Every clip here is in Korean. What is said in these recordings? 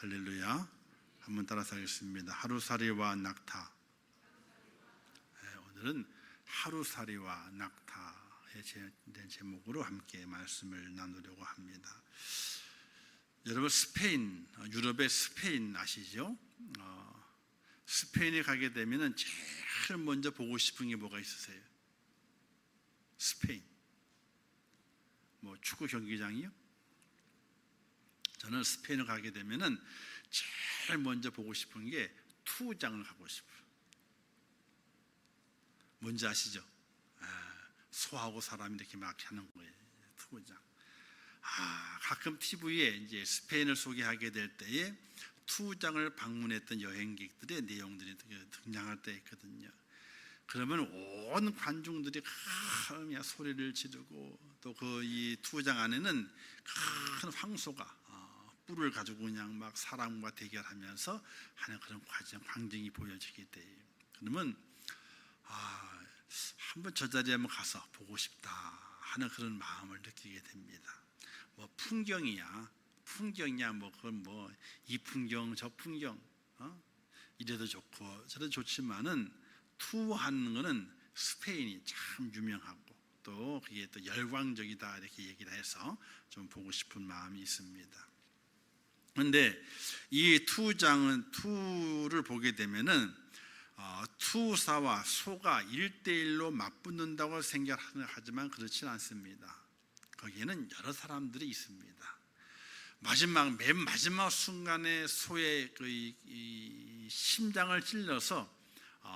할렐루야. 한번 따라서 하겠습니다. 하루살이와 낙타. 오늘은 하루살이와 낙타의 제목으로 함께 말씀을 나누려고 합니다. 여러분, 스페인, 유럽의 스페인 아시죠? 스페인에 가게 되면 제일 먼저 보고 싶은 게 뭐가 있으세요? 스페인. 뭐 축구 경기장이요? 저는 스페인을 가게 되면은 제일 먼저 보고 싶은 게 투구장을 가고 싶어요. 뭔지 아시죠? 소하고 사람이 이렇게 막 하는 거예요. 투구장. 가끔 TV에 이제 스페인을 소개하게 될 때에 투구장을 방문했던 여행객들의 내용들이 등장할 때 있거든요. 그러면 온 관중들이 큰 소리를 지르고 또 그 이 투구장 안에는 큰 황소가 뿔을 가지고 그냥 막 사람과 대결하면서 하는 그런 광경이 보여지게 돼요. 그러면 한번 저 자리에 한번 가서 보고 싶다 하는 그런 마음을 느끼게 됩니다. 뭐 풍경이야 뭐 그건 뭐 이 풍경 저 풍경 이래도 좋고 저래도 좋지만은 투어하는 거는 스페인이 참 유명하고 또 그게 또 열광적이다 이렇게 얘기를 해서 좀 보고 싶은 마음이 있습니다. 그런데 이 투를 보게 되면은 투사와 소가 1대1로 맞붙는다고 생각하지만 그렇지는 않습니다. 거기에는 여러 사람들이 있습니다. 맨 마지막 순간에 소의 이 심장을 찔러서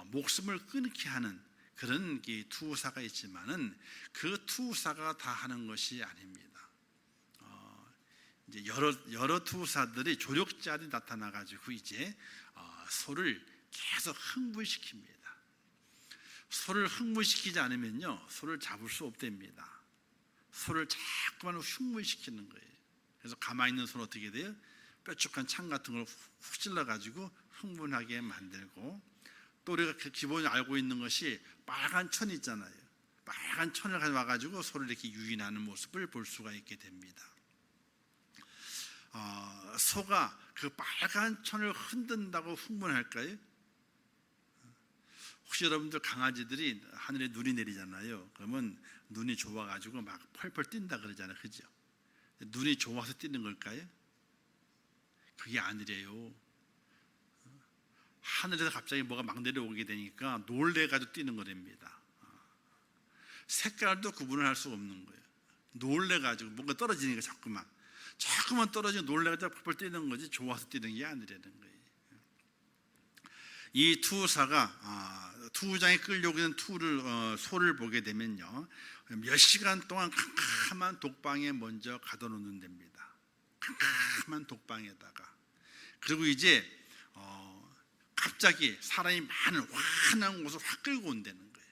목숨을 끊게 하는 그런 투사가 있지만은 그 투사가 다 하는 것이 아닙니다. 이제 여러 투사들이 조력자들이 나타나 가지고 이제 소를 계속 흥분시킵니다. 소를 흥분시키지 않으면요 소를 잡을 수 없답니다. 소를 자꾸만 흥분시키는 거예요. 그래서 가만히 있는 소는 어떻게 돼요? 뾰족한 창 같은 걸 훅 찔러 가지고 흥분하게 만들고, 또 우리가 기본에 알고 있는 것이 빨간 천 있잖아요. 빨간 천을 가져와 가지고 소를 이렇게 유인하는 모습을 볼 수가 있게 됩니다. 소가 그 빨간 천을 흔든다고 흥분할까요? 혹시 여러분들 강아지들이 하늘에 눈이 내리잖아요. 그러면 눈이 좋아가지고 막 펄펄 뛴다 그러잖아요. 그죠? 눈이 좋아서 뛰는 걸까요? 그게 아니래요. 하늘에서 갑자기 뭐가 막 내려오게 되니까 놀래가지고 뛰는 거랍니다. 색깔도 구분을 할 수가 없는 거예요. 놀래가지고 뭔가 떨어지니까 자꾸만 떨어지고 놀래가지고 펄펄 뛰는 거지 좋아서 뛰는 게 아니라는 거예요. 이 투구장에 끌려오고 있는 소를 보게 되면요 몇 시간 동안 캄캄한 독방에 먼저 가둬놓는 됩니다. 캄캄한 독방에다가. 그리고 이제 갑자기 사람이 많은 환한 곳을 확 끌고 온다는 거예요.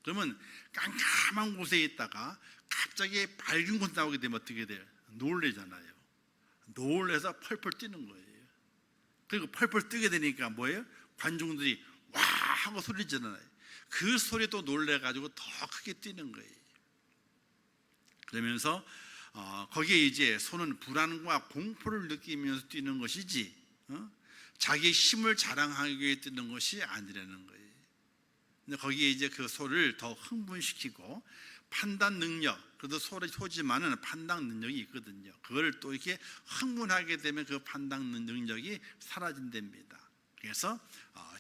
그러면 깜깜한 곳에 있다가 갑자기 밝은 곳 나오게 되면 어떻게 돼요? 놀래잖아요. 놀래서 펄펄 뛰는 거예요. 그리고 펄펄 뛰게 되니까 뭐예요? 관중들이 와 하고 소리 지르잖아요. 그 소리에 또 놀래가지고 더 크게 뛰는 거예요. 그러면서 거기에 이제 소는 불안과 공포를 느끼면서 뛰는 것이지 자기의 힘을 자랑하기 위해 뛰는 것이 아니라는 거예요. 근데 거기에 이제 그 소를 더 흥분시키고 판단 능력, 그래도 소지만은 판단 능력이 있거든요. 그걸 또 이렇게 흥분하게 되면 그 판단 능력이 사라진답니다. 그래서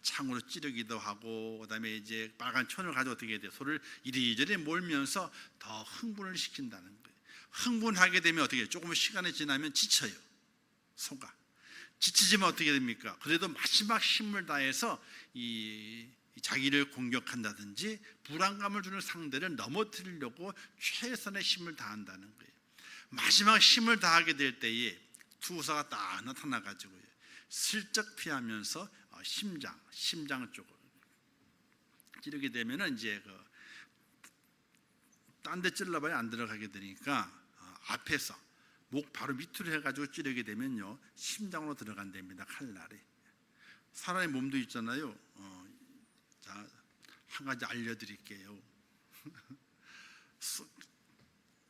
창으로 찌르기도 하고, 그다음에 이제 빨간 천을 가지고 어떻게 돼요? 소를 이리저리 몰면서 더 흥분을 시킨다는 거예요. 흥분하게 되면 어떻게 해요? 조금 시간이 지나면 지쳐요. 소가 지치지만 어떻게 됩니까? 그래도 마지막 힘을 다해서 자기를 공격한다든지 불안감을 주는 상대를 넘어뜨리려고 최선의 힘을 다한다는 거예요. 마지막 힘을 다하게 될 때에 투사가 딱 나타나가지고 슬쩍 피하면서 심장 쪽을 찌르게 되면은 이제 딴 데 찔러봐야 안 들어가게 되니까 앞에서 목 바로 밑으로 해가지고 찌르게 되면요 심장으로 들어간답니다. 칼날이. 사람의 몸도 있잖아요. 자, 한 가지 알려드릴게요.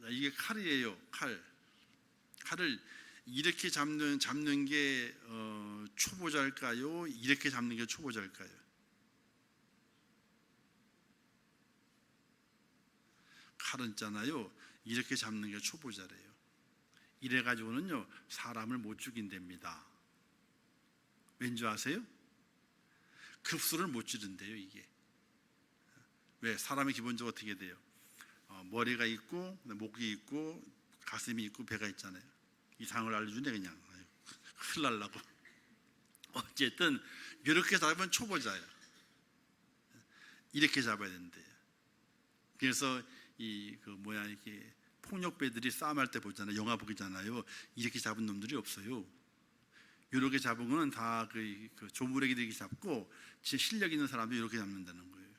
이게 칼이에요. 칼을 이렇게 잡는 게 초보자일까요? 이렇게 잡는 게 초보자일까요? 칼은 있잖아요. 이렇게 잡는 게 초보자래요. 이래 가지고는요 사람을 못 죽인답니다. 왠지 아세요? 급소를 못 지른대요. 이게 왜? 사람이 기본적으로 어떻게 돼요? 머리가 있고 목이 있고 가슴이 있고 배가 있잖아요. 이상을 알려주네 그냥. 큰일 날라고. 어쨌든 이렇게 잡으면 초보자예요. 이렇게 잡아야 된대요. 그래서 이렇게 폭력배들이 싸움할 때 보잖아요. 영화 보기잖아요. 이렇게 잡은 놈들이 없어요. 이렇게 잡은 거는 다 그 조무래기들이 잡고 진짜 실력 있는 사람도 이렇게 잡는다는 거예요.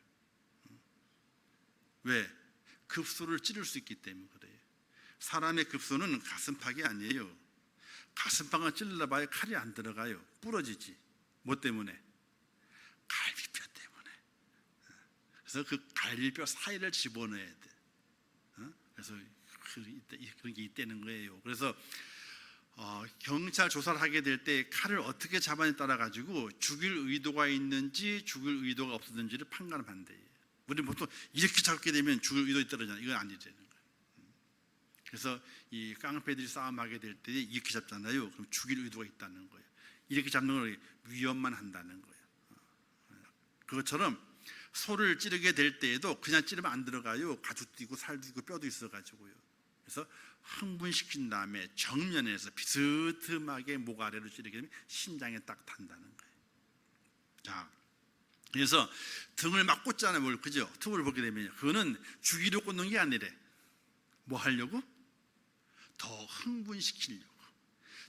왜? 급소를 찌를 수 있기 때문에 그래요. 사람의 급소는 가슴팍이 아니에요. 가슴팍을 찔러 봐야 칼이 안 들어가요. 부러지지. 뭐 때문에? 갈비뼈 때문에. 그래서 그 갈비뼈 사이를 집어넣어야 돼. 그래서 그런 게 있다는 거예요. 그래서 경찰 조사를 하게 될 때 칼을 어떻게 잡아에 따라 가지고 죽일 의도가 있는지 죽일 의도가 없었는지를 판단을 한대요. 우리 보통 이렇게 잡게 되면 죽일 의도 있다잖아요. 이건 아니잖아요. 그래서 이 깡패들이 싸움하게 될 때 이렇게 잡잖아요. 그럼 죽일 의도가 있다는 거예요. 이렇게 잡는 걸 위협만 한다는 거예요. 그것처럼 소를 찌르게 될 때에도 그냥 찌르면 안 들어가요. 가죽도 있고 살도 있고 뼈도 있어가지고요. 그래서 흥분시킨 다음에 정면에서 비스듬하게 목 아래로 찌르게 되면 신장에 딱 탄다는 거예요. 자, 그래서 등을 막 꽂잖아요. 그죠? 등을 보게 되면 그거는 주기로 꽂는 게 아니래. 뭐 하려고? 더 흥분시키려고.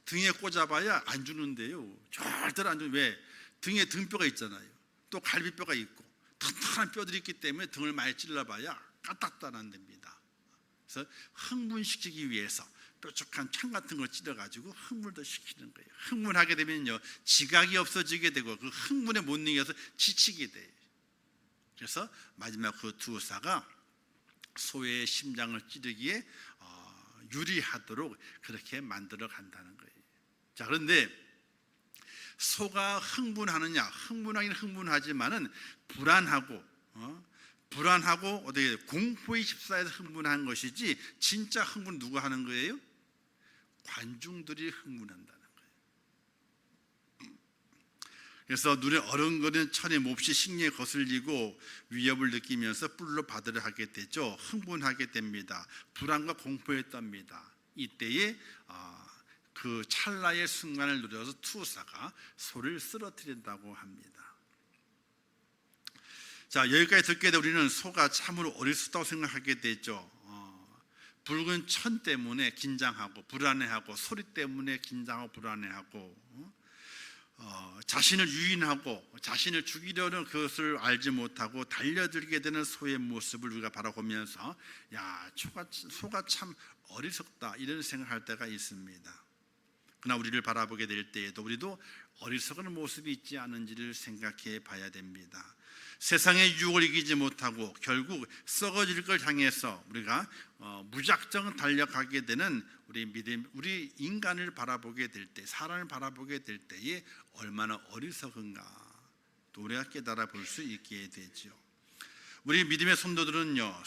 등에 꽂아봐야 안 죽는데요. 절대로 안 죽는. 왜? 등에 등뼈가 있잖아요. 또 갈비뼈가 있고 튼튼한 뼈들이 있기 때문에 등을 많이 찔러봐야 까딱도 안 됩니다. 그래서 흥분시키기 위해서 뾰족한 창 같은 걸 찔러가지고 흥분을 더 시키는 거예요. 흥분하게 되면요 지각이 없어지게 되고 그 흥분에 못 이겨서 지치게 돼요. 그래서 마지막 그 두 의사가 소의 심장을 찌르기에 유리하도록 그렇게 만들어 간다는 거예요. 자, 그런데 소가 흥분하느냐? 흥분하기는 흥분하지만은 불안하고 어떻게 공포에 휩싸여서 흥분한 것이지 진짜 흥분 누가 하는 거예요? 관중들이 흥분한다는 거예요. 그래서 눈에 어른거리는 천의 몹시 식량에 거슬리고 위협을 느끼면서 뿔로 바다를 하게 되죠. 흥분하게 됩니다. 불안과 공포에 떱니다. 이때에 그 찰나의 순간을 누려서 투사가 소를 쓰러뜨린다고 합니다. 자, 여기까지 듣게 되면 우리는 소가 참으로 어리석다고 생각하게 되죠. 붉은 천 때문에 긴장하고 불안해하고 소리 때문에 긴장하고 불안해하고 자신을 유인하고 자신을 죽이려는 그것을 알지 못하고 달려들게 되는 소의 모습을 우리가 바라보면서 야, 소가 참 어리석다 이런 생각할 때가 있습니다. 그러나 우리를 바라보게 될 때에도 우리도 어리석은 모습이 있지 않은지를 생각해 봐야 됩니다. 세상의 유혹을 이기지 못하고 결국 썩어질 걸 향해서 우리가 무작정 달려가게 되는 우리 인간을 바라보게 될 때, 사람을 바라보게 될 때에 얼마나 어리석은가 또 우리가 깨달아 볼 수 있게 되죠. 우리 믿음의 성도들은요,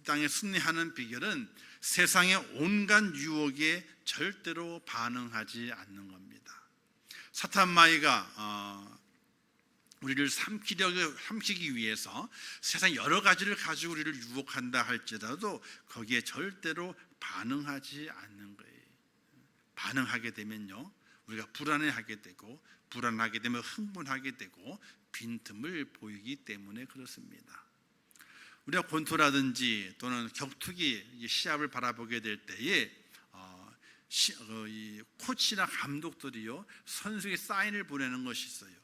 땅에 승리하는 비결은 세상의 온갖 유혹에 절대로 반응하지 않는 겁니다. 사탄마귀가 우리를 삼키기 위해서 세상 여러 가지를 가지고 우리를 유혹한다 할지라도 거기에 절대로 반응하지 않는 거예요. 반응하게 되면요 우리가 불안해하게 되고 불안하게 되면 흥분하게 되고 빈틈을 보이기 때문에 그렇습니다. 우리가 권투라든지 또는 격투기 시합을 바라보게 될 때에 이 코치나 감독들이요 선수에게 사인을 보내는 것이 있어요.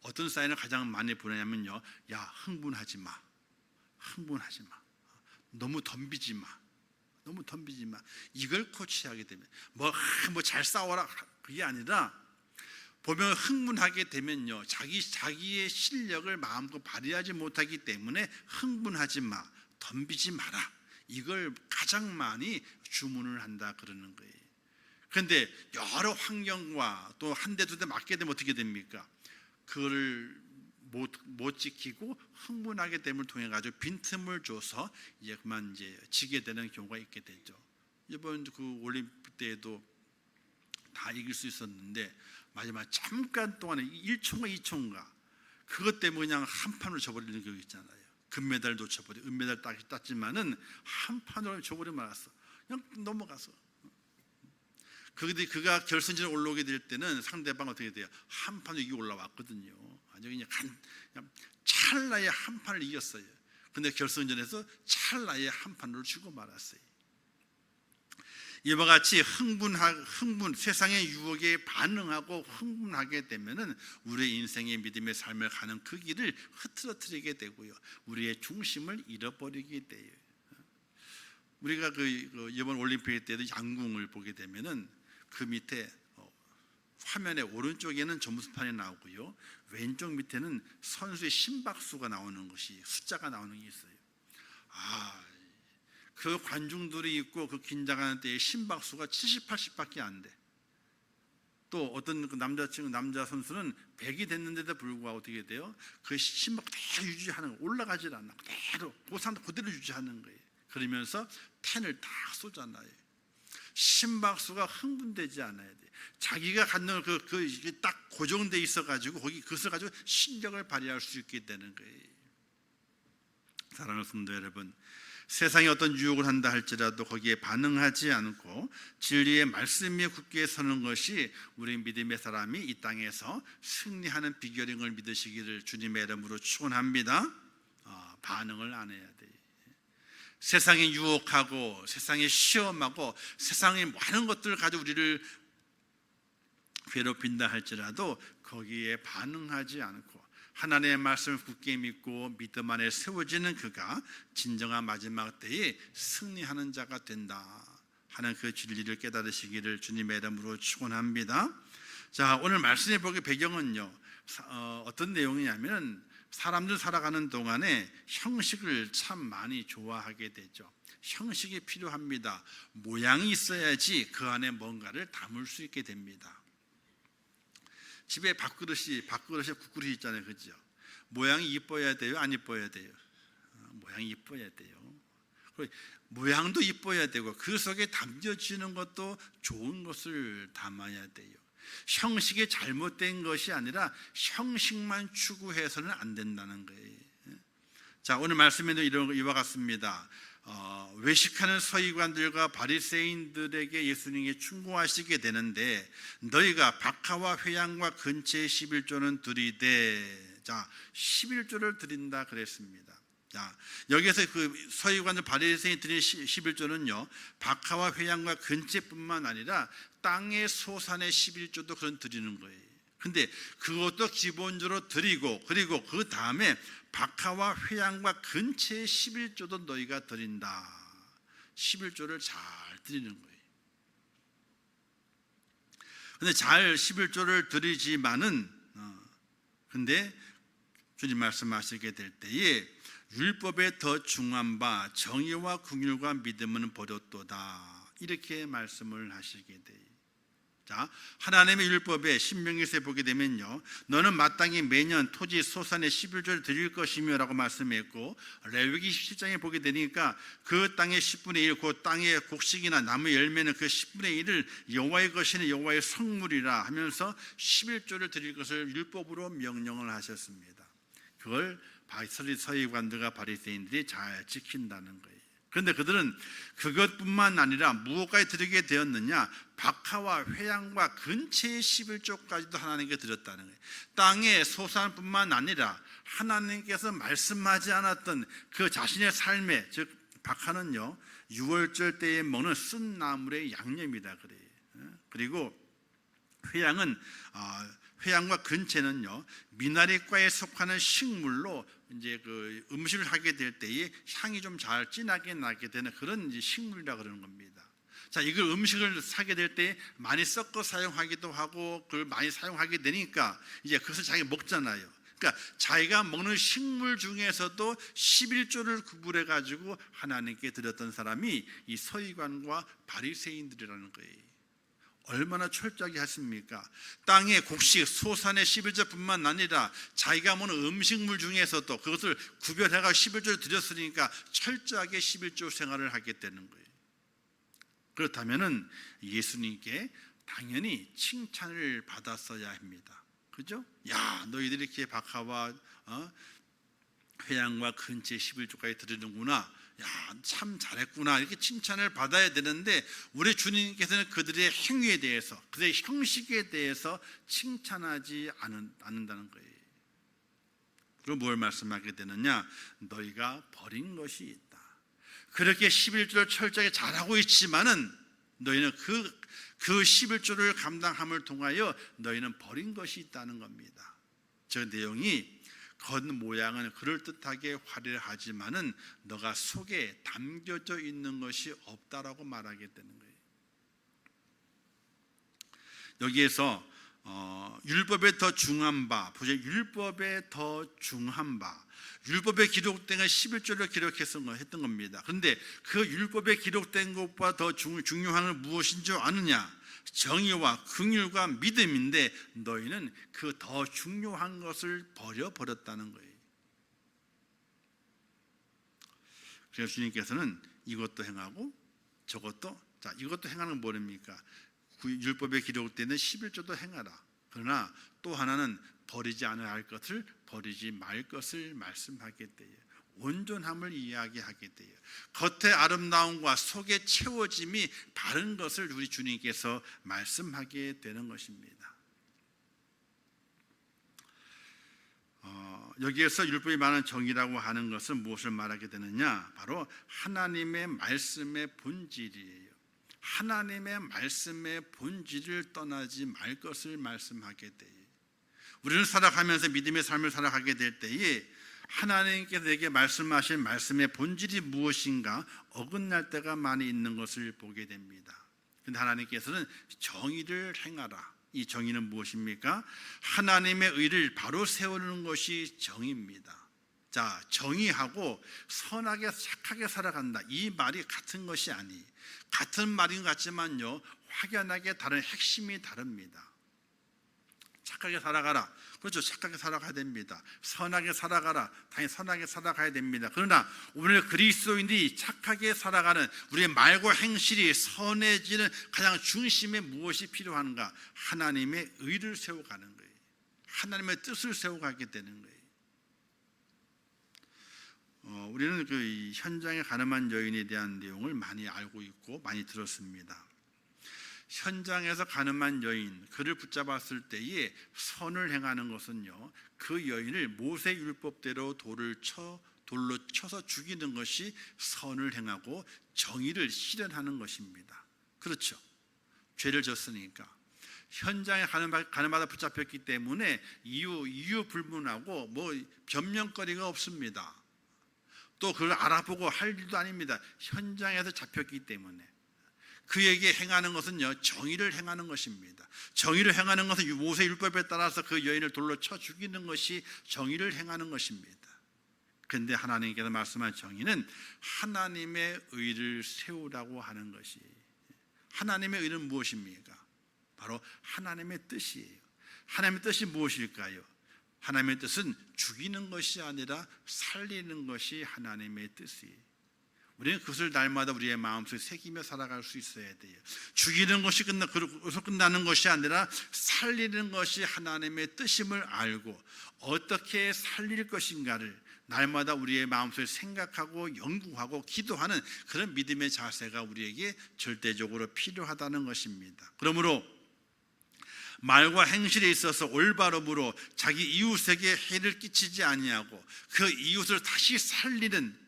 어떤 사인을 가장 많이 보내냐면요, 야, 흥분하지 마, 너무 덤비지 마, 이걸 코치하게 되면 뭐 잘 싸워라 그게 아니라 보면 흥분하게 되면요 자기의 실력을 마음껏 발휘하지 못하기 때문에 흥분하지 마, 덤비지 마라, 이걸 가장 많이 주문을 한다 그러는 거예요. 그런데 여러 환경과 또 한 대 두 대 맞게 되면 어떻게 됩니까? 그거를 못 지키고 흥분하게 됨을 통해 가지고 빈틈을 줘서 이제 그만 이제 지게 되는 경우가 있게 되죠. 이번 그 올림픽 때에도 다 이길 수 있었는데 마지막 잠깐 동안에 1초인가 2초인가 그것 때문에 그냥 한 판으로 져버리는 경우 있잖아요. 금메달 놓쳐버려, 은메달 땄지만은 한 판으로 져버려 말았어. 그냥 넘어가서. 그가 결승전에 올라오게 될 때는 상대방 어떻게 돼요? 한 판으로 이기 올라왔거든요. 아주 그냥 찰나에 한 판을 이겼어요. 근데 결승전에서 찰나에 한 판으로 지고 말았어요. 이와 같이 세상의 유혹에 반응하고 흥분하게 되면은 우리의 인생의 믿음의 삶을 가는 그 길을 흐트러뜨리게 되고요, 우리의 중심을 잃어버리게 돼요. 우리가 이번 올림픽 때도 양궁을 보게 되면은 그 밑에 화면의 오른쪽에는 점수판이 나오고요, 왼쪽 밑에는 선수의 심박수가 나오는 것이 숫자가 나오는 게 있어요. 그 관중들이 있고 그 긴장하는 때의 심박수가 70, 80밖에 안 돼. 또 어떤 그 남자 선수는 100이 됐는데도 불구하고 어떻게 돼요? 그 심박 그대로 유지하는 거, 올라가질 않아. 그대로 고상도 그대로 유지하는 거예요. 그러면서 텐을 딱 쏘잖아요. 심박수가 흥분되지 않아야 돼. 자기가 갖는 딱 고정돼 있어가지고 거기 그것을 가지고 신경을 발휘할 수 있게 되는 거예요. 사랑하는 성도 여러분, 세상에 어떤 유혹을 한다 할지라도 거기에 반응하지 않고 진리의 말씀에 굳게 서는 것이 우리 믿음의 사람이 이 땅에서 승리하는 비결인 걸 믿으시기를 주님의 이름으로 축원합니다. 반응을 안 해야 돼요. 세상에 유혹하고 세상에 시험하고 세상의 많은 것들을 가지고 우리를 괴롭힌다 할지라도 거기에 반응하지 않고 하나님의 말씀을 굳게 믿고 믿음 안에 세워지는 그가 진정한 마지막 때에 승리하는 자가 된다 하는 그 진리를 깨달으시기를 주님의 이름으로 축원합니다. 자, 오늘 말씀의 보기 배경은요, 어떤 내용이냐면 사람들 살아가는 동안에 형식을 참 많이 좋아하게 되죠. 형식이 필요합니다. 모양이 있어야지 그 안에 뭔가를 담을 수 있게 됩니다. 집에 밥그릇이 국그릇이 있잖아요, 그죠? 모양이 이뻐야 돼요, 안 이뻐야 돼요? 모양이 이뻐야 돼요. 모양도 이뻐야 되고 그 속에 담겨지는 것도 좋은 것을 담아야 돼요. 형식이 잘못된 것이 아니라 형식만 추구해서는 안 된다는 거예요. 자, 오늘 말씀에도 이와 같습니다. 외식하는 서기관들과 바리새인들에게 예수님이 충고하시게 되는데 너희가 박하와 회양과 근처의 11조는 드리되, 자, 11조를 드린다 그랬습니다. 자, 여기서 그 서기관들 바리새인이 드린 11조는요 박하와 회양과 근처뿐만 아니라 땅의 소산의 11조도 그런 드리는 거예요. 근데 그것도 기본적으로 드리고, 그리고 그 다음에 박하와 회양과 근처의 11조도 너희가 드린다. 11조를 잘 드리는 거예요. 근데 잘 11조를 드리지만은 근데 주님 말씀하시게 될 때에 율법에 더 중한 바 정의와 긍휼과 믿음은 버렸도다, 이렇게 말씀을 하시게 돼요. 자, 하나님의 율법에 신명기서에 보게 되면요, 너는 마땅히 매년 토지 소산의 11조를 드릴 것이며 라고 말씀했고, 레위기 17장에 보게 되니까 그 땅의 10분의 1, 그 땅의 곡식이나 나무 열매는 그 10분의 1을 여호와의 것이니 여호와의 성물이라 하면서 11조를 드릴 것을 율법으로 명령을 하셨습니다. 그걸 서기관들과 바리새인들이 잘 지킨다는 거예요. 그런데 그들은 그것뿐만 아니라 무엇까지 드리게 되었느냐, 박하와 회양과 근처의 11조까지도 하나님께 드렸다는 거예요. 땅의 소산뿐만 아니라 하나님께서 말씀하지 않았던 그 자신의 삶에, 즉 박하는요 6월절 때에 먹는 쓴 나물의 양념이다 그래요. 그리고 회양과 근처는요 미나리과에 속하는 식물로 이제 그 음식을 하게 될 때에 향이 좀 잘 진하게 나게 되는 그런 이제 식물이라 그러는 겁니다. 자, 이걸 음식을 사게 될 때 많이 섞어 사용하기도 하고 그걸 많이 사용하게 되니까 이제 그것을 자기가 먹잖아요. 그러니까 자기가 먹는 식물 중에서도 11조를 구분해 가지고 하나님께 드렸던 사람이 이 서기관과 바리새인들이라는 거예요. 얼마나 철저하게 하십니까? 땅의 곡식, 소산의 11조뿐만 아니라 자기가 먹는 음식물 중에서도 그것을 구별해가 11조를 드렸으니까 철저하게 11조 생활을 하게 되는 거예요. 그렇다면은 예수님께 당연히 칭찬을 받았어야 합니다. 그죠? 야, 너희들이 이렇게 박하와 회양과 근처에 11조까지 드리는구나. 야, 참 잘했구나. 이렇게 칭찬을 받아야 되는데 우리 주님께서는 그들의 행위에 대해서, 그들의 형식에 대해서 칭찬하지 않는다는 거예요. 그럼 뭘 말씀하게 되느냐? 너희가 버린 것이 있다. 그렇게 11조를 철저하게 잘하고 있지만은 너희는 그 11조를 감당함을 통하여 너희는 버린 것이 있다는 겁니다. 저 내용이 겉 모양은 그럴듯하게 화려하지만은 너가 속에 담겨져 있는 것이 없다라고 말하게 되는 거예요. 여기에서 율법에 더 중한 바, 보세요. 율법에 더 중한 바, 율법에 기록된 건 11조를 기록했던 겁니다. 그런데 그 율법에 기록된 것보다 더 중요한 건 무엇인 줄 아느냐? 정의와 긍휼과 믿음인데 너희는 그 더 중요한 것을 버렸다는 거예요. 그래서 주님께서는 이것도 행하고 저것도, 자, 이것도 행하는 건 뭐랍니까? 율법에 기록되는 11조도 행하라. 그러나 또 하나는 버리지 않아야 할 것을 버리지 말 것을 말씀하게 돼요. 온전함을 이야기하게 돼요. 겉의 아름다움과 속의 채워짐이 다른 것을 우리 주님께서 말씀하게 되는 것입니다. 여기에서 율법이 말하는 정의라고 하는 것은 무엇을 말하게 되느냐? 바로 하나님의 말씀의 본질이에요. 하나님의 말씀의 본질을 떠나지 말 것을 말씀하게 돼요. 우리는 살아가면서 믿음의 삶을 살아가게 될 때에 하나님께서 내게 말씀하신 말씀의 본질이 무엇인가 어긋날 때가 많이 있는 것을 보게 됩니다. 그런데 하나님께서는 정의를 행하라. 이 정의는 무엇입니까? 하나님의 의를 바로 세우는 것이 정의입니다. 자, 정의하고 선하게 착하게 살아간다, 이 말이 같은 것이 아니, 같은 말인 것 같지만요 확연하게 다른 핵심이 다릅니다. 착하게 살아가라, 그렇죠. 착하게 살아가야 됩니다. 선하게 살아가라, 당연히 선하게 살아가야 됩니다. 그러나 오늘 그리스도인들이 착하게 살아가는 우리의 말과 행실이 선해지는 가장 중심에 무엇이 필요한가? 하나님의 의를 세워가는 거예요. 하나님의 뜻을 세워가게 되는 거예요. 우리는 그 현장에 가늠한 여인에 대한 내용을 많이 알고 있고 많이 들었습니다. 현장에서 가늠한 여인, 그를 붙잡았을 때에 선을 행하는 것은요, 그 여인을 모세 율법대로 돌로 쳐서 죽이는 것이 선을 행하고 정의를 실현하는 것입니다. 그렇죠. 죄를 졌으니까 현장에 가늠하다 붙잡혔기 때문에 이유 불문하고 변명거리가 없습니다. 또 그걸 알아보고 할 일도 아닙니다. 현장에서 잡혔기 때문에 그에게 행하는 것은요, 정의를 행하는 것입니다. 정의를 행하는 것은 모세 율법에 따라서 그 여인을 돌로 쳐 죽이는 것이 정의를 행하는 것입니다. 그런데 하나님께서 말씀한 정의는 하나님의 의를 세우라고 하는 것이, 하나님의 의는 무엇입니까? 바로 하나님의 뜻이에요. 하나님의 뜻이 무엇일까요? 하나님의 뜻은 죽이는 것이 아니라 살리는 것이 하나님의 뜻이에요. 우리는 그것을 날마다 우리의 마음속에 새기며 살아갈 수 있어야 돼요. 죽이는 것이 끝나는 것이 아니라 살리는 것이 하나님의 뜻임을 알고 어떻게 살릴 것인가를 날마다 우리의 마음속에 생각하고 연구하고 기도하는 그런 믿음의 자세가 우리에게 절대적으로 필요하다는 것입니다. 그러므로 말과 행실에 있어서 올바름으로 자기 이웃에게 해를 끼치지 아니하고 그 이웃을 다시 살리는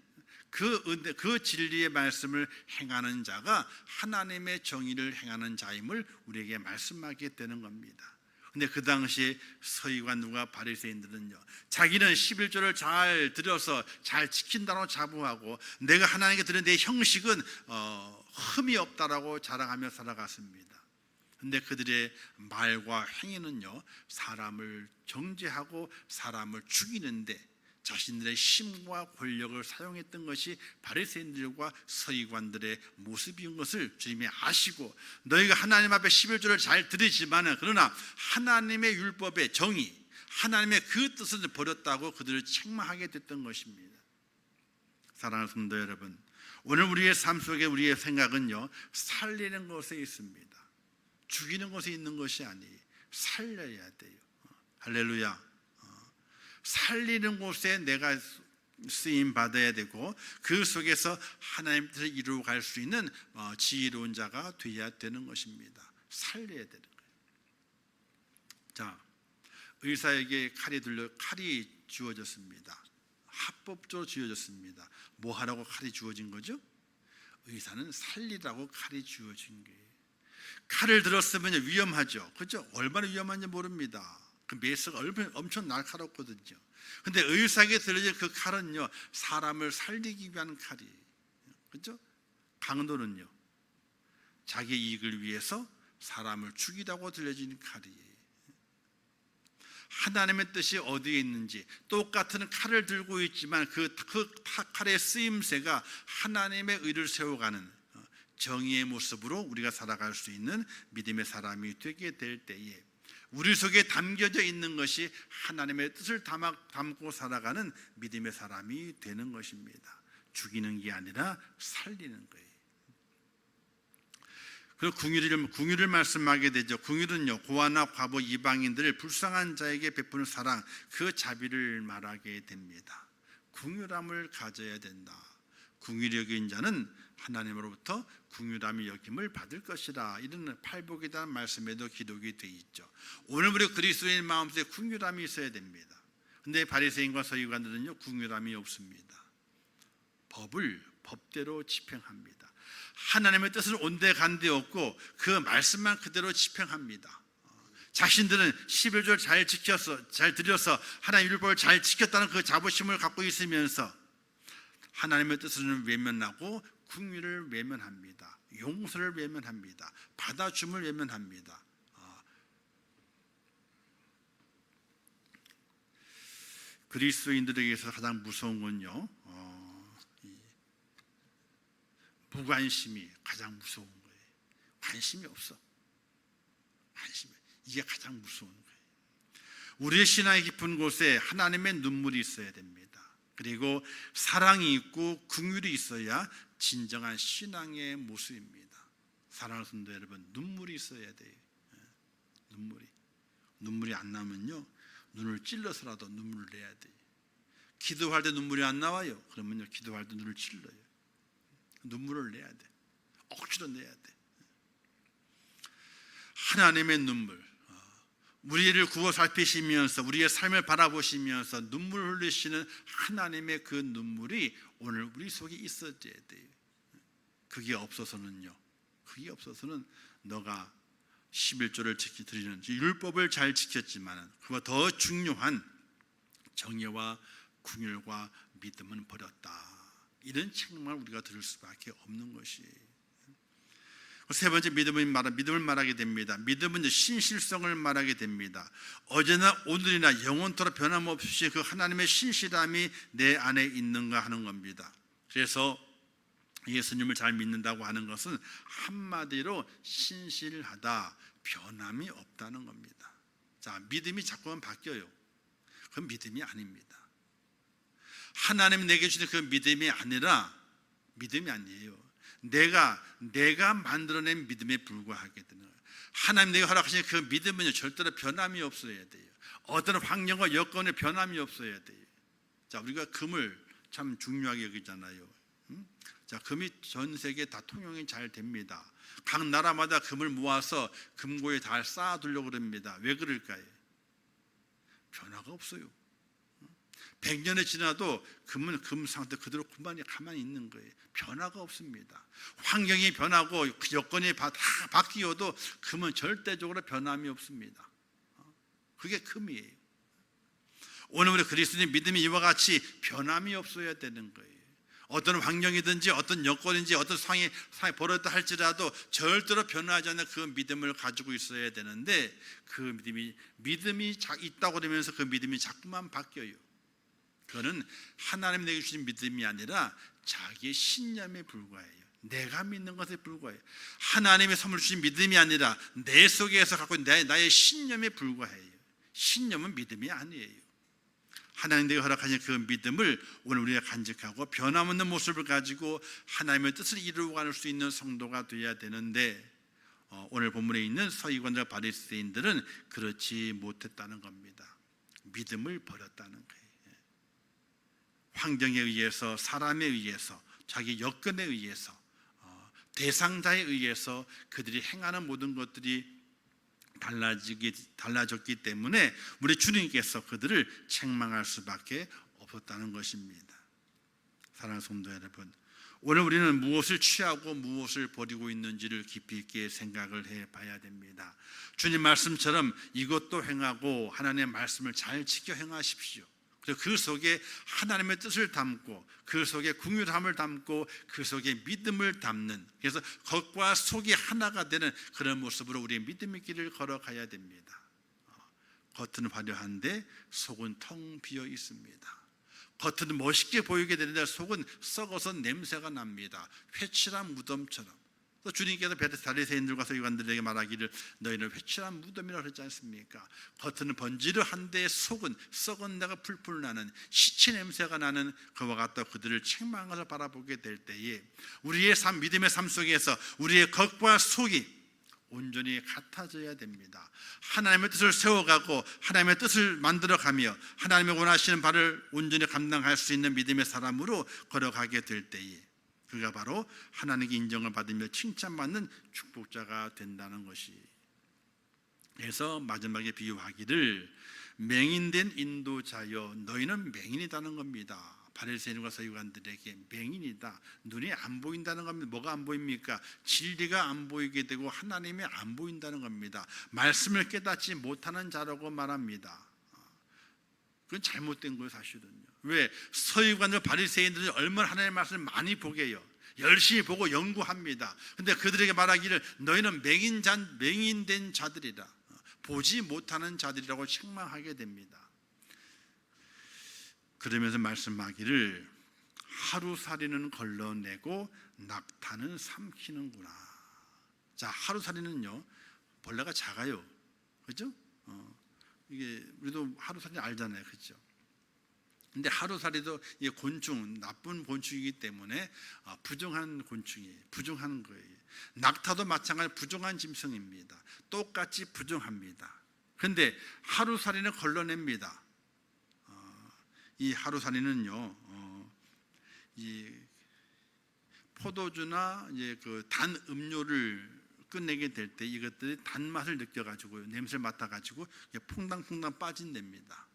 그 진리의 말씀을 행하는 자가 하나님의 정의를 행하는 자임을 우리에게 말씀하게 되는 겁니다. 근데 그 당시에 서기관들과 바리새인들은요, 자기는 11조를 잘 들여서 잘 지킨다고 자부하고 내가 하나님께 드린 내 형식은 흠이 없다라고 자랑하며 살아갔습니다. 근데 그들의 말과 행위는요, 사람을 정죄하고 사람을 죽이는데 자신들의 힘과 권력을 사용했던 것이 바리새인들과 서기관들의 모습인 것을 주님이 아시고, 너희가 하나님 앞에 11조를 잘 드리지만 그러나 하나님의 율법의 정의, 하나님의 그 뜻을 버렸다고 그들을 책망하게 됐던 것입니다. 사랑하는 성도 여러분, 오늘 우리의 삶 속에 우리의 생각은요, 살리는 것에 있습니다. 죽이는 것에 있는 것이 아니에요. 살려야 돼요. 할렐루야. 살리는 곳에 내가 쓰임 받아야 되고, 그 속에서 하나님의 뜻을 이루어갈 수 있는 지혜로운 자가 되어야 되는 것입니다. 살려야 되는 거예요. 자, 의사에게 칼이 주어졌습니다. 합법적으로 주어졌습니다. 뭐 하라고 칼이 주어진 거죠? 의사는 살리라고 칼이 주어진 거예요. 칼을 들었으면 위험하죠. 그렇죠? 얼마나 위험한지 모릅니다. 그 메스가 엄청 날카롭거든요. 근데 의사에게 들려진 그 칼은요, 사람을 살리기 위한 칼이에요. 그렇죠? 강도는요, 자기 이익을 위해서 사람을 죽이라고 들려진 칼이에요. 하나님의 뜻이 어디에 있는지, 똑같은 칼을 들고 있지만 그 칼의 쓰임새가 하나님의 의를 세워가는 정의의 모습으로 우리가 살아갈 수 있는 믿음의 사람이 되게 될 때에, 우리 속에 담겨져 있는 것이 하나님의 뜻을 담고 살아가는 믿음의 사람이 되는 것입니다. 죽이는 게 아니라 살리는 거예요. 그리고 궁유를 말씀하게 되죠. 궁유는요, 고아나 과부 이방인들을 불쌍한 자에게 베푸는 사랑, 그 자비를 말하게 됩니다. 궁유람을 가져야 된다. 궁유를 여긴 자는 하나님으로부터 궁유람이 여김을 받을 것이라. 이런 팔복이라는 말씀에도 기록이 되어 있죠. 오늘 우리 그리스도인 마음속에 궁유람이 있어야 됩니다. 근데 바리새인과 서기관들은요, 궁유람이 없습니다. 법을 법대로 집행합니다. 하나님의 뜻은 온데간데 없고 그 말씀만 그대로 집행합니다. 자신들은 11조를 잘 드려서 하나님의 율법을 잘 지켰다는 그 자부심을 갖고 있으면서 하나님의 뜻을 외면하고 궁유를 외면합니다. 용서를 외면합니다. 받아줌을 외면합니다. 그리스도인들에게서 가장 무서운 건요, 무관심이 가장 무서운 거예요. 관심이 없어. 이게 가장 무서운 거예요. 우리의 신앙의 깊은 곳에 하나님의 눈물이 있어야 됩니다. 그리고 사랑이 있고 긍휼이 있어야 진정한 신앙의 모습입니다. 사랑하는 성도 여러분, 눈물이 있어야 돼요. 눈물이 안 나면요, 눈을 찔러서라도 눈물을 내야 돼요. 기도할 때 눈물이 안 나와요. 그러면요, 기도할 때 눈을 찔러요. 눈물을 내야 돼. 억지로 내야 돼. 하나님의 눈물, 우리를 구워 살피시면서 우리의 삶을 바라보시면서 눈물 흘리시는 하나님의 그 눈물이 오늘 우리 속에 있어야 돼요. 그게 없어서는 너가 11조를 드리는 율법을 잘 지켰지만 그와 더 중요한 정의와 궁율과 믿음은 버렸다. 이런 책망을 우리가 들을 수밖에 없는 것이에요. 세 번째, 믿음을 말하게 됩니다. 믿음은 신실성을 말하게 됩니다. 어제나 오늘이나 영원토록 변함없이 그 하나님의 신실함이 내 안에 있는가 하는 겁니다. 그래서 예수님을 잘 믿는다고 하는 것은 한마디로 신실하다, 변함이 없다는 겁니다. 자, 믿음이 자꾸만 바뀌어요. 그건 믿음이 아닙니다. 하나님이 내게 주신 그 믿음이 아니라 믿음이 아니에요. 내가 만들어낸 믿음에 불과하게 되는 거예요. 하나님 내가 허락하신 그 믿음은 절대로 변함이 없어야 돼요. 어떤 환경과 여건에 변함이 없어야 돼요. 자, 우리가 금을 참 중요하게 여기잖아요. 자, 금이 전 세계 다 통용이 잘 됩니다. 각 나라마다 금을 모아서 금고에 다 쌓아두려고 그럽니다. 왜 그럴까요? 변화가 없어요. 100년이 지나도 금은 금 상태 그대로 가만히 있는 거예요. 변화가 없습니다. 환경이 변하고 여건이 다 바뀌어도 금은 절대적으로 변함이 없습니다. 그게 금이에요. 오늘 우리 그리스도인 믿음이 이와 같이 변함이 없어야 되는 거예요. 어떤 환경이든지 어떤 여건인지 어떤 상황이 벌어졌다 할지라도 절대로 변하지 않는 그 믿음을 가지고 있어야 되는데, 그 믿음이 있다고 그러면서 그 믿음이 자꾸만 바뀌어요. 그거는 하나님 내게 주신 믿음이 아니라 자기의 신념에 불과해요. 내가 믿는 것에 불과해요. 하나님의 선물 주신 믿음이 아니라 내 속에서 갖고 있는 나의 신념에 불과해요. 신념은 믿음이 아니에요. 하나님 내게 허락하신 그 믿음을 오늘 우리가 간직하고 변함없는 모습을 가지고 하나님의 뜻을 이루어갈 수 있는 성도가 되어야 되는데, 오늘 본문에 있는 서기관과 바리새인들은 그렇지 못했다는 겁니다. 믿음을 버렸다는 거예요. 환경에 의해서, 사람에 의해서, 자기 여건에 의해서, 대상자에 의해서 그들이 행하는 모든 것들이 달라졌기 때문에 우리 주님께서 그들을 책망할 수밖에 없었다는 것입니다. 사랑하는 성도 여러분, 오늘 우리는 무엇을 취하고 무엇을 버리고 있는지를 깊이 있게 생각을 해봐야 됩니다. 주님 말씀처럼 이것도 행하고 하나님의 말씀을 잘 지켜 행하십시오. 그리고 그 속에 하나님의 뜻을 담고, 그 속에 긍휼함을 담고, 그 속에 믿음을 담는, 그래서 겉과 속이 하나가 되는 그런 모습으로 우리의 믿음의 길을 걸어가야 됩니다. 겉은 화려한데 속은 텅 비어 있습니다. 겉은 멋있게 보이게 되는데 속은 썩어서 냄새가 납니다. 회칠한 무덤처럼. 또 주님께서 바리새인들과 서기관들에게 말하기를 너희는 회칠한 무덤이라고 그랬지 않습니까? 겉은 번지르한데 속은 썩은 내가 풀풀 나는 시체 냄새가 나는 그와 같다 그들을 책망하면서 바라보게 될 때에 우리의 삶, 믿음의 삶 속에서 우리의 겉과 속이 온전히 같아져야 됩니다. 하나님의 뜻을 세워가고 하나님의 뜻을 만들어가며 하나님의 원하시는 바를 온전히 감당할 수 있는 믿음의 사람으로 걸어가게 될 때에 그가 바로 하나님께 인정을 받으며 칭찬받는 축복자가 된다는 것이. 그래서 마지막에 비유하기를 맹인된 인도자여 너희는 맹인이다는 겁니다. 바리새인과 서기관들에게 맹인이다. 눈이 안 보인다는 겁니다. 뭐가 안 보입니까? 진리가 안 보이게 되고 하나님이 안 보인다는 겁니다. 말씀을 깨닫지 못하는 자라고 말합니다. 그건 잘못된 거예요, 사실은요. 왜? 서기관들 바리새인들은 얼마나 하나님의 말씀을 많이 보게 해요. 열심히 보고 연구합니다. 근데 그들에게 말하기를 너희는 맹인된 자들이라, 보지 못하는 자들이라고 책망하게 됩니다. 그러면서 말씀하기를 하루살이는 걸러내고 낙타는 삼키는구나. 자, 하루살이는요 벌레가 작아요, 그렇죠? 이게 우리도 하루살이 알잖아요, 그렇죠? 근데 하루살이도 이 곤충, 나쁜 곤충이기 때문에 부정한 곤충이에요. 부정한 거예요. 낙타도 마찬가지로 부정한 짐승입니다. 똑같이 부정합니다. 그런데 하루살이는 걸러냅니다. 이 하루살이는요, 이 포도주나 이제 그 단 음료를 끝내게 될 때 이것들이 단맛을 느껴가지고 냄새를 맡아가지고 퐁당퐁당 빠진답니다.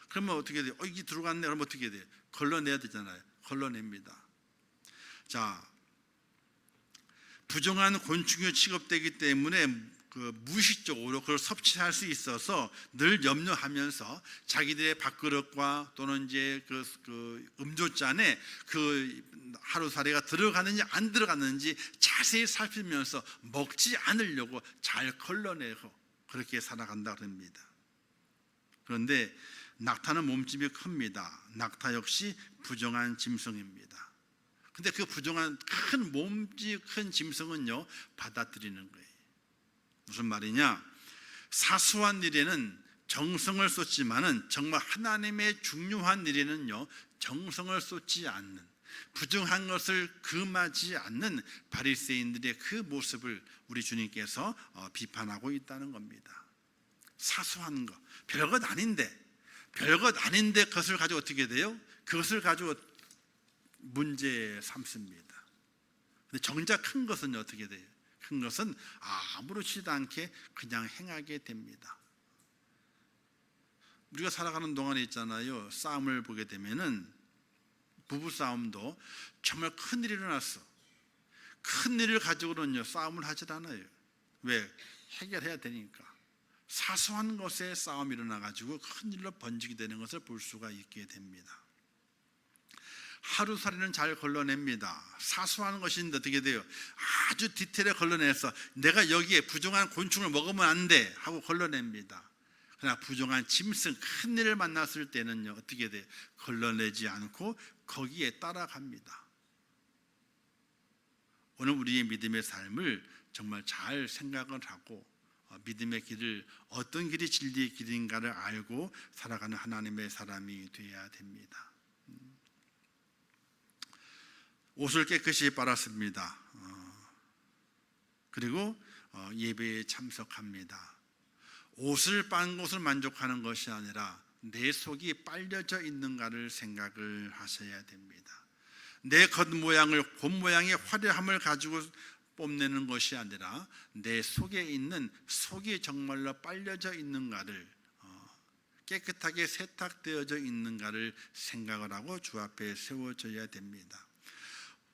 그러면 어떻게 돼요? 이게 들어갔네. 그러면 어떻게 돼요? 걸러내야 되잖아요. 걸러냅니다. 자, 부정한 곤충이 취급되기 때문에 그 무의식적으로 그걸 섭취할 수 있어서 늘 염려하면서 자기들의 밥그릇과 또는 이제 그 음료잔에 그 하루살이가 들어가는지 안 들어갔는지 자세히 살피면서 먹지 않으려고 잘 걸러내고 그렇게 살아간다 그럽니다. 그런데 낙타는 몸집이 큽니다. 낙타 역시 부정한 짐승입니다. 근데 그 부정한 큰 몸집 큰 짐승은요 받아들이는 거예요. 무슨 말이냐? 사소한 일에는 정성을 쏟지만은 정말 하나님의 중요한 일에는요 정성을 쏟지 않는, 부정한 것을 금하지 않는 바리새인들의 그 모습을 우리 주님께서 비판하고 있다는 겁니다. 사소한 거, 별것 아닌데 그것을 가지고 어떻게 돼요? 그것을 가지고 문제 삼습니다. 근데 정작 큰 것은 어떻게 돼요? 큰 것은 아무렇지도 않게 그냥 행하게 됩니다. 우리가 살아가는 동안에 있잖아요, 싸움을 보게 되면은 부부싸움도 정말 큰일이 일어났어. 큰일을 가지고는요 싸움을 하질 않아요. 왜? 해결해야 되니까. 사소한 것에 싸움이 일어나가지고 큰일로 번지게 되는 것을 볼 수가 있게 됩니다. 하루살이는 잘 걸러냅니다. 사소한 것인데 어떻게 돼요? 아주 디테일에 걸러내서 내가 여기에 부정한 곤충을 먹으면 안 돼 하고 걸러냅니다. 그러나 부정한 짐승 큰 일을 만났을 때는요 어떻게 돼? 걸러내지 않고 거기에 따라갑니다. 오늘 우리의 믿음의 삶을 정말 잘 생각을 하고 믿음의 길을 어떤 길이 진리의 길인가를 알고 살아가는 하나님의 사람이 되어야 됩니다. 옷을 깨끗이 빨았습니다. 그리고 예배에 참석합니다. 옷을 빤 것을 만족하는 것이 아니라 내 속이 빨려져 있는가를 생각을 하셔야 됩니다. 내 겉모양을 겉모양의 화려함을 가지고 뽐내는 것이 아니라 내 속에 있는 속이 정말로 빨려져 있는가를 깨끗하게 세탁되어져 있는가를 생각을 하고 주 앞에 세워져야 됩니다.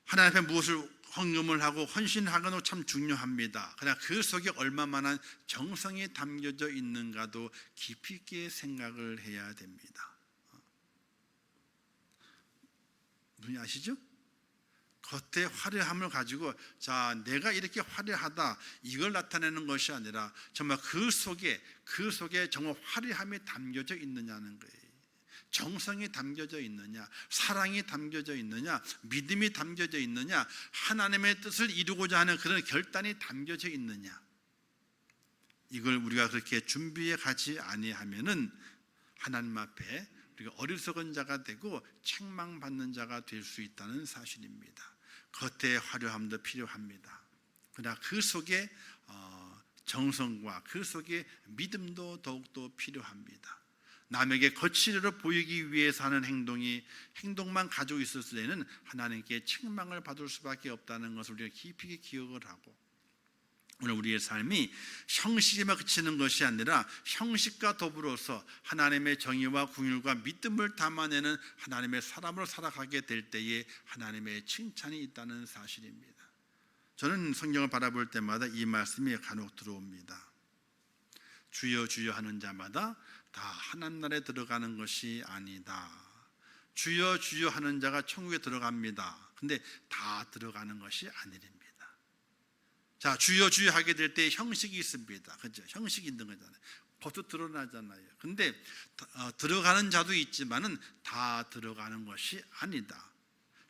하나님 앞에 무엇을 헌금을 하고 헌신하는 것 참 중요합니다. 그러나 그 속에 얼마만한 정성이 담겨져 있는가도 깊이 있게 생각을 해야 됩니다. 눈이 아시죠? 겉의 화려함을 가지고 자 내가 이렇게 화려하다 이걸 나타내는 것이 아니라 정말 그 속에 정말 화려함이 담겨져 있느냐는 거예요. 정성이 담겨져 있느냐, 사랑이 담겨져 있느냐, 믿음이 담겨져 있느냐, 하나님의 뜻을 이루고자 하는 그런 결단이 담겨져 있느냐. 이걸 우리가 그렇게 준비해 가지 아니하면은 하나님 앞에 우리가 어리석은 자가 되고 책망받는 자가 될 수 있다는 사실입니다. 겉의 화려함도 필요합니다. 그러나 그 속에 정성과 그 속에 믿음도 더욱더 필요합니다. 남에게 거칠어 보이기 위해서 하는 행동만 가지고 있었을 때는 하나님께 책망을 받을 수밖에 없다는 것을 우리가 깊이 기억을 하고 오늘 우리의 삶이 형식에만 그치는 것이 아니라 형식과 더불어서 하나님의 정의와 긍휼과 믿음을 담아내는 하나님의 사람으로 살아가게 될 때에 하나님의 칭찬이 있다는 사실입니다. 저는 성경을 바라볼 때마다 이 말씀이 간혹 들어옵니다. 주여 주여 하는 자마다 다 하나님 나라에 들어가는 것이 아니다. 주여 주여 하는 자가 천국에 들어갑니다. 근데 다 들어가는 것이 아니랍니다. 자, 주여 주여 하게 될 때 형식이 있습니다. 그죠? 형식이 있는 거잖아요. 겉으로 드러나잖아요. 근데 들어가는 자도 있지만은 다 들어가는 것이 아니다.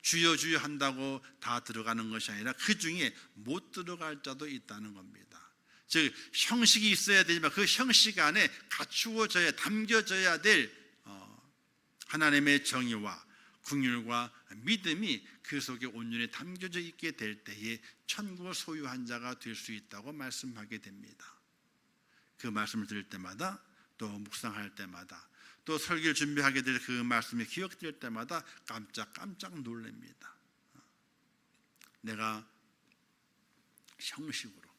주여 주여 한다고 다 들어가는 것이 아니라 그 중에 못 들어갈 자도 있다는 겁니다. 즉 형식이 있어야 되지만 그 형식 안에 갖추어져야 담겨져야 될 하나님의 정의와 긍휼과 믿음이 그 속에 온전히 담겨져 있게 될 때에 천국을 소유한 자가 될 수 있다고 말씀하게 됩니다. 그 말씀을 들을 때마다 또 묵상할 때마다 또 설교를 준비하게 될 그 말씀이 기억될 때마다 깜짝 놀랍니다. 내가 형식으로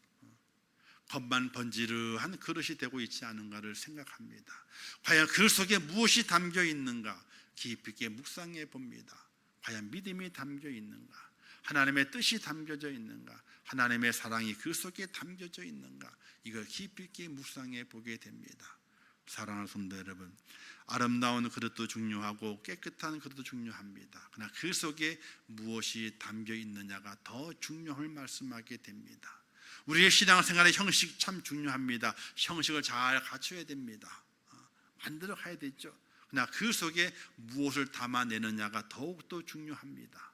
겉만 번지르한 그릇이 되고 있지 않은가를 생각합니다. 과연 그 속에 무엇이 담겨 있는가 깊이 있게 묵상해 봅니다. 과연 믿음이 담겨 있는가, 하나님의 뜻이 담겨져 있는가, 하나님의 사랑이 그 속에 담겨져 있는가, 이걸 깊이 있게 묵상해 보게 됩니다. 사랑하는 성도 여러분, 아름다운 그릇도 중요하고 깨끗한 그릇도 중요합니다. 그러나 그 속에 무엇이 담겨 있느냐가 더 중요함을 말씀하게 됩니다. 우리의 신앙생활의 형식 참 중요합니다. 형식을 잘 갖춰야 됩니다. 만들어 가야 되죠. 그러나 그 속에 무엇을 담아내느냐가 더욱더 중요합니다.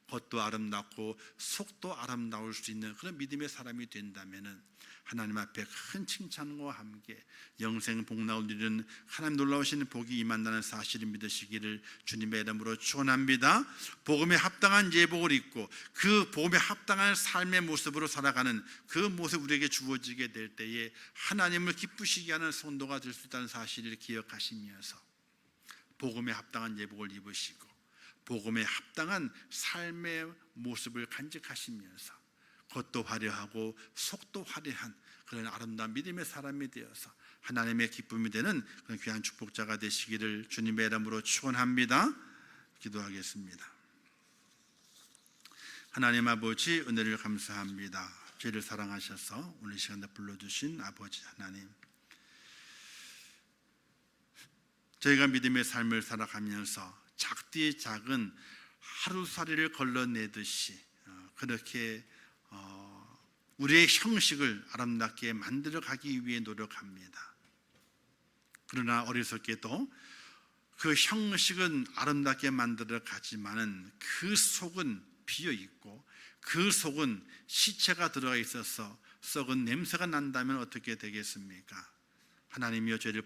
겉도 아름답고 속도 아름다울 수 있는 그런 믿음의 사람이 된다면 하나님 앞에 큰 칭찬과 함께 영생 복락을 누리는 하나님 놀라우신 복이 임한다는 사실을 믿으시기를 주님의 이름으로 축원합니다. 복음에 합당한 예복을 입고 그 복음에 합당한 삶의 모습으로 살아가는 그 모습이 우리에게 주어지게 될 때에 하나님을 기쁘시게 하는 성도가 될 수 있다는 사실을 기억하시면서 복음에 합당한 예복을 입으시고 복음에 합당한 삶의 모습을 간직하시면서 겉도 화려하고 속도 화려한 그런 아름다운 믿음의 사람이 되어서 하나님의 기쁨이 되는 그런 귀한 축복자가 되시기를 주님의 이름으로 축원합니다. 기도하겠습니다. 하나님 아버지, 은혜를 감사합니다. 죄를 사랑하셔서 오늘 시간에 불러주신 아버지 하나님, 저희가 믿음의 삶을 살아가면서 작디 작은 하루살이를 걸러내듯이 그렇게 우리의 형식을 아름답게 만들어 가기 위해 노력합니다. 그러나 어리석게도 그 형식은 아름답게 만들어 가지만은 그 속은 비어 있고 그 속은 시체가 들어가 있어서 썩은 냄새가 난다면 어떻게 되겠습니까? 하나님이여 죄를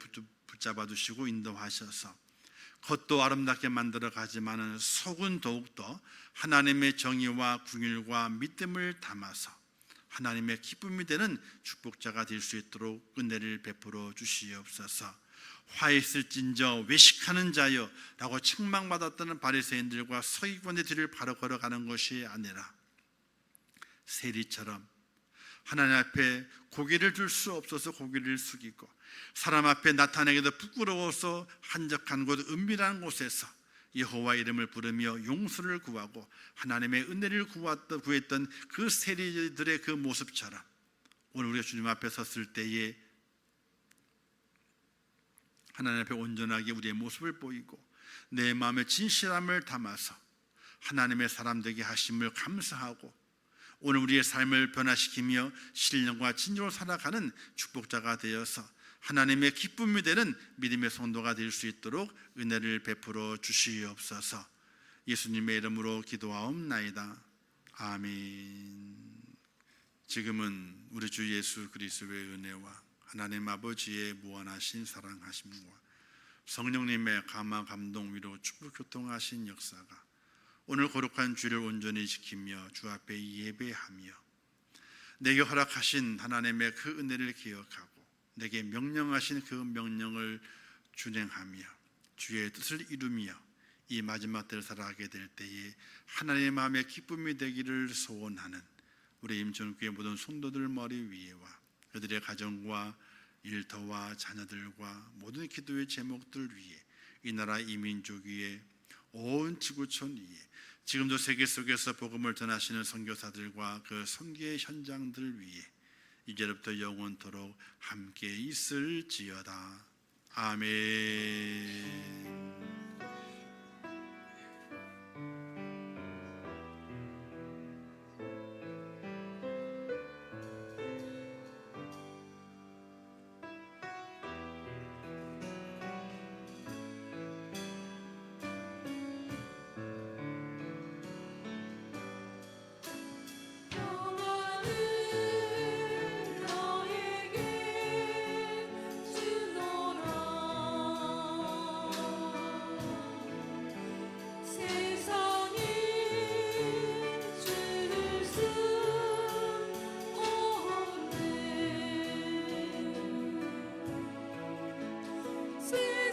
붙잡아 주시고 인도하셔서 겉도 아름답게 만들어 가지만은 속은 더욱더 하나님의 정의와 궁율과 믿음을 담아서 하나님의 기쁨이 되는 축복자가 될 수 있도록 은혜를 베풀어 주시옵소서. 화 있을진저 외식하는 자여 라고 책망받았던 바리새인들과 서기관의 뒤를 바로 걸어가는 것이 아니라 세리처럼 하나님 앞에 고개를 들 수 없어서 고개를 숙이고 사람 앞에 나타내기도 부끄러워서 한적한 곳 은밀한 곳에서 여호와 이름을 부르며 용서를 구하고 하나님의 은혜를 구했던 그 세리들의 그 모습처럼 오늘 우리가 주님 앞에 섰을 때에 하나님 앞에 온전하게 우리의 모습을 보이고 내 마음의 진실함을 담아서 하나님의 사람 되게 하심을 감사하고 오늘 우리의 삶을 변화시키며 신령과 진정으로 살아가는 축복자가 되어서 하나님의 기쁨이 되는 믿음의 성도가 될 수 있도록 은혜를 베풀어 주시옵소서. 예수님의 이름으로 기도하옵나이다. 아멘. 지금은 우리 주 예수 그리스도의 은혜와 하나님 아버지의 무한하신 사랑하심과 성령님의 감화 감동 위로 축복 교통하신 역사가 오늘 거룩한 주를 온전히 지키며 주 앞에 예배하며 내게 허락하신 하나님의 그 은혜를 기억하고 내게 명령하신 그 명령을 준행하며 주의 뜻을 이루며 이 마지막 때를 살아가게 될 때에 하나님의 마음의 기쁨이 되기를 소원하는 우리 임천교회 모든 성도들 머리 위에와 그들의 가정과 일터와 자녀들과 모든 기도의 제목들 위에 이 나라 이 민족 위에 온 지구촌 위에 지금도 세계 속에서 복음을 전하시는 선교사들과 그 선교의 현장들 위에 이제부터 영원토록 함께 있을지어다. 아멘. See